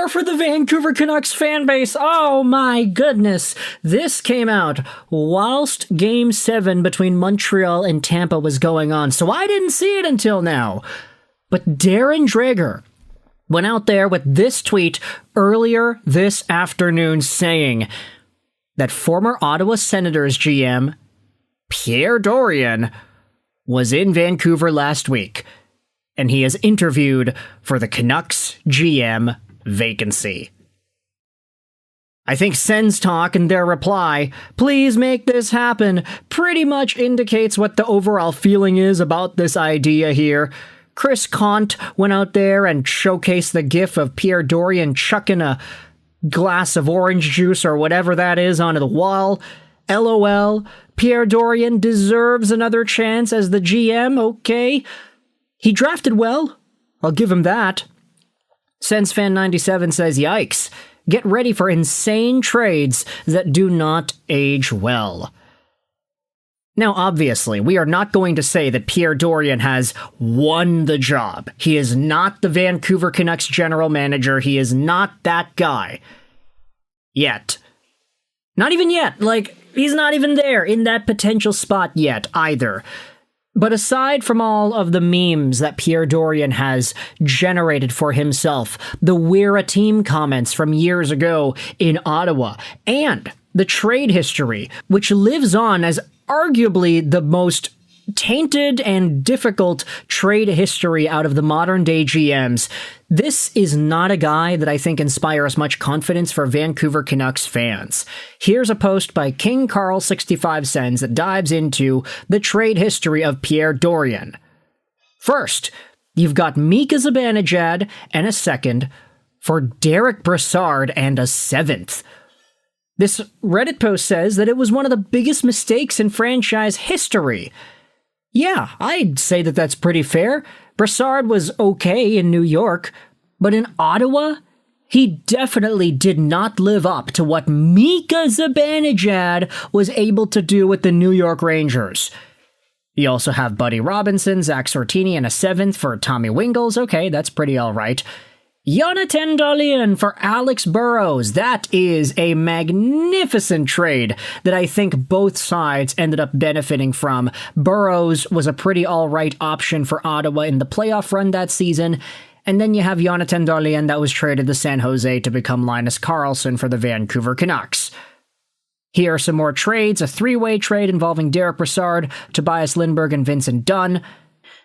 more for the Vancouver Canucks fan base. Oh my goodness. This came out whilst Game 7 between Montreal and Tampa was going on, so I didn't see it until now. But Darren Dreger went out there with this tweet earlier this afternoon saying that former Ottawa Senators GM Pierre Dorion was in Vancouver last week, and he has interviewed for the Canucks GM vacancy. I think Sens talk and their reply, "Please make this happen," pretty much indicates what the overall feeling is about this idea here. Chris Kant went out there and showcased the gif of Pierre Dorion chucking a glass of orange juice or whatever that is onto the wall. LOL. Pierre Dorion deserves another chance as the GM, okay? He drafted well. I'll give him that. SensFan97 says, yikes. Get ready for insane trades that do not age well. Now, obviously, we are not going to say that Pierre Dorion has won the job. He is not the Vancouver Canucks general manager. He is not that guy. Yet. Not even yet. He's not even there in that potential spot yet, either. But aside from all of the memes that Pierre Dorion has generated for himself, the "We're a team" comments from years ago in Ottawa, and the trade history, which lives on as arguably the most tainted and difficult trade history out of the modern-day GMs, this is not a guy that I think inspires much confidence for Vancouver Canucks fans. Here's a post by King Carl 65 Sens that dives into the trade history of Pierre Dorion. First, you've got Mika Zibanejad and a second for Derek Brassard and a seventh. This Reddit post says that it was one of the biggest mistakes in franchise history. Yeah, I'd say that that's pretty fair. Brassard was okay in New York, but in Ottawa, he definitely did not live up to what Mika Zibanejad was able to do with the New York Rangers. You also have Buddy Robinson, Zach Sortini, and a seventh for Tommy Wingles. Okay, that's pretty alright. Jonathan Dahlin for Alex Burrows. That is a magnificent trade that I think both sides ended up benefiting from. Burrows was a pretty alright option for Ottawa in the playoff run that season. And then you have Jonathan Dahlin that was traded to San Jose to become Linus Karlsson for the Vancouver Canucks. Here are some more trades. A three-way trade involving Derek Brassard, Tobias Lindbergh, and Vincent Dunn.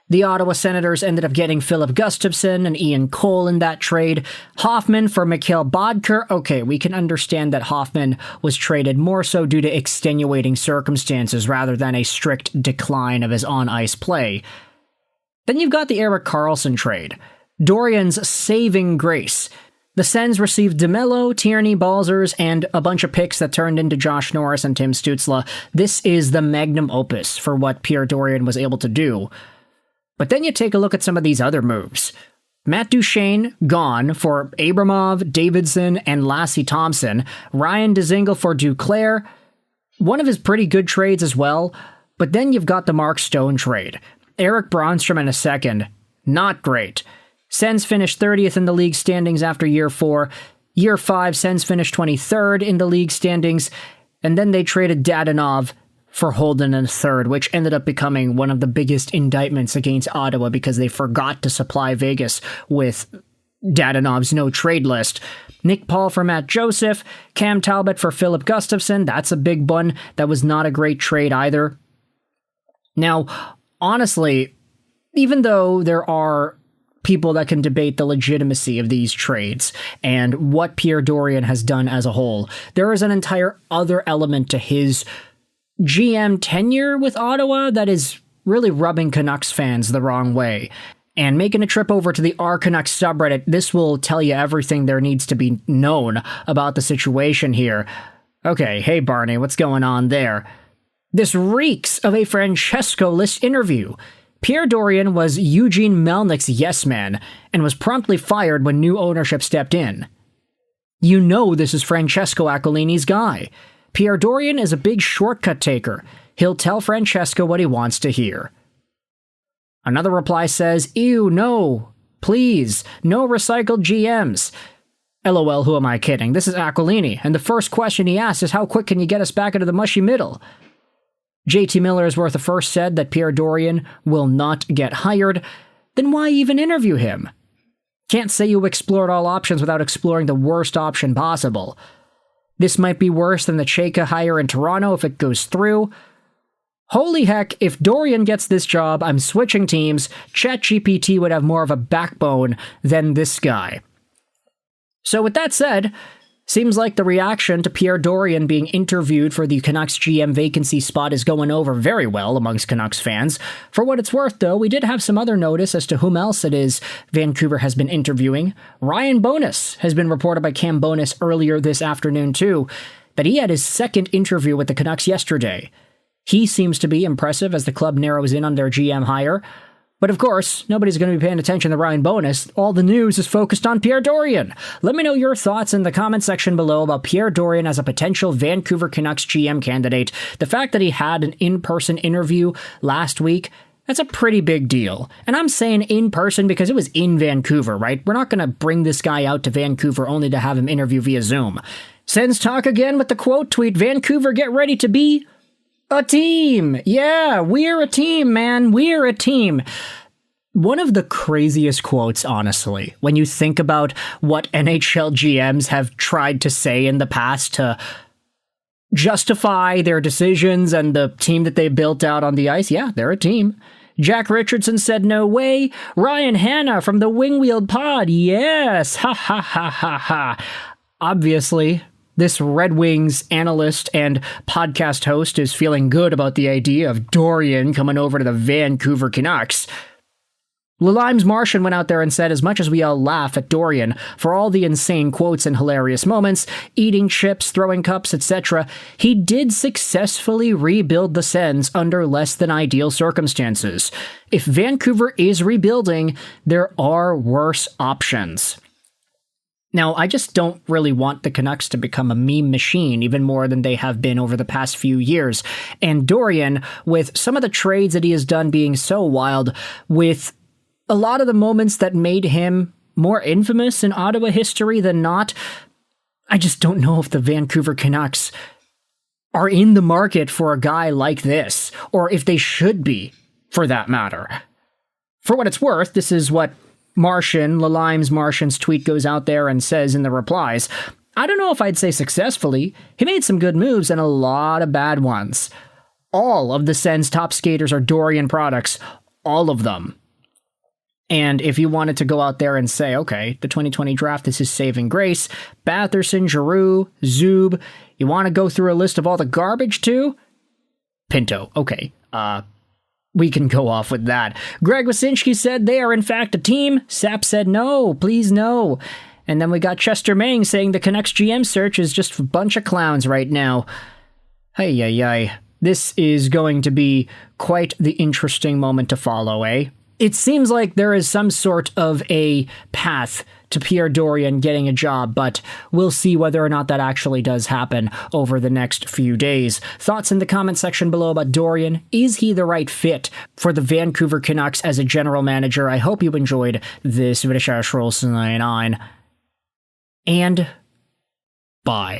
The Ottawa Senators ended up getting Philip Gustafsson and Ian Cole in that trade. Hoffman for Mikhail Bodker. Okay, we can understand that Hoffman was traded more so due to extenuating circumstances rather than a strict decline of his on-ice play. Then you've got the Erik Karlsson trade. Dorion's saving grace. The Sens received DeMello, Tierney, Balzers, and a bunch of picks that turned into Josh Norris and Tim Stützle. This is the magnum opus for what Pierre Dorion was able to do. But then you take a look at some of these other moves. Matt Duchene, gone for Abramov, Davidson, and Lassie Thompson. Ryan Dzingel for Duclair. One of his pretty good trades as well. But then you've got the Mark Stone trade. Eric Bronstrom in a second. Not great. Sens finished 30th in the league standings after year 4. Year 5, Sens finished 23rd in the league standings. And then they traded Dadonov for Holden in third, which ended up becoming one of the biggest indictments against Ottawa because they forgot to supply Vegas with Dadonov's no-trade list. Nick Paul for Matt Joseph, Cam Talbot for Philip Gustafsson. That's a big one. That was not a great trade either. Now, honestly, even though there are people that can debate the legitimacy of these trades and what Pierre Dorion has done as a whole, there is an entire other element to his GM tenure with Ottawa that is really rubbing Canucks fans the wrong way. And making a trip over to the R Canucks subreddit, this will tell you everything there needs to be known about the situation here. Okay, hey Barney, what's going on there? This reeks of a Francesco-less interview. Pierre Dorion was Eugene Melnick's yes man and was promptly fired when new ownership stepped in. You know this is Francesco Aquilini's guy. Pierre Dorion is a big shortcut taker. He'll tell Francesco what he wants to hear. Another reply says, ew, no, please, no recycled GMs. LOL, who am I kidding? This is Aquilini, and the first question he asks is how quick can you get us back into the mushy middle? JT Millersworth first said that Pierre Dorion will not get hired. Then why even interview him? Can't say you explored all options without exploring the worst option possible. This might be worse than the Cheka hire in Toronto if it goes through. Holy heck, if Dorion gets this job, I'm switching teams. ChatGPT would have more of a backbone than this guy. So with that said, seems like the reaction to Pierre Dorion being interviewed for the Canucks GM vacancy spot is going over very well amongst Canucks fans. For what it's worth, though, we did have some other notice as to whom else it is Vancouver has been interviewing. Ryan Bowness has been reported by Cam Bowness earlier this afternoon, too, that he had his second interview with the Canucks yesterday. He seems to be impressive as the club narrows in on their GM hire. But of course, nobody's going to be paying attention to Ryan Bowness. All the news is focused on Pierre Dorion. Let me know your thoughts in the comment section below about Pierre Dorion as a potential Vancouver Canucks GM candidate. The fact that he had an in-person interview last week, that's a pretty big deal. And I'm saying in-person because it was in Vancouver, right? We're not going to bring this guy out to Vancouver only to have him interview via Zoom. Sens talk again with the quote tweet, Vancouver get ready to be a team. Yeah, we're a team, man. We're a team. One of the craziest quotes, honestly, when you think about what NHL GMs have tried to say in the past to justify their decisions and the team that they built out on the ice. Yeah, they're a team. Jack Richardson said, no way. Ryan Hanna from the Wingwheel Pod. Yes. Ha ha ha ha ha. Obviously, this Red Wings analyst and podcast host is feeling good about the idea of Dorion coming over to the Vancouver Canucks. Lalime's Martian went out there and said, as much as we all laugh at Dorion for all the insane quotes and hilarious moments, eating chips, throwing cups, etc., he did successfully rebuild the Sens under less than ideal circumstances. If Vancouver is rebuilding, there are worse options. Now, I just don't really want the Canucks to become a meme machine even more than they have been over the past few years. And Dorion, with some of the trades that he has done being so wild, with a lot of the moments that made him more infamous in Ottawa history than not, I just don't know if the Vancouver Canucks are in the market for a guy like this, or if they should be, for that matter. For what it's worth, this is what Lalime's Martian's tweet goes out there and says in the replies. I don't know if I'd say successfully. He made some good moves and a lot of bad ones. All of the Sens top skaters are Dorion products. All of them. And if you wanted to go out there and say, okay, the 2020 draft, this is saving grace, Batherson, Giroux, Zub, you want to go through a list of all the garbage too? Pinto, okay, we can go off with that. Greg Wyszynski said they are in fact a team. Sapp said no, please no. And then we got Chester Mang saying the Canucks GM search is just a bunch of clowns right now. Hey. This is going to be quite the interesting moment to follow, eh? It seems like there is some sort of a path to Pierre Dorion getting a job, but we'll see whether or not that actually does happen over the next few days. Thoughts in the comment section below about Dorion. Is he the right fit for the Vancouver Canucks as a general manager? I hope you enjoyed this video. And bye.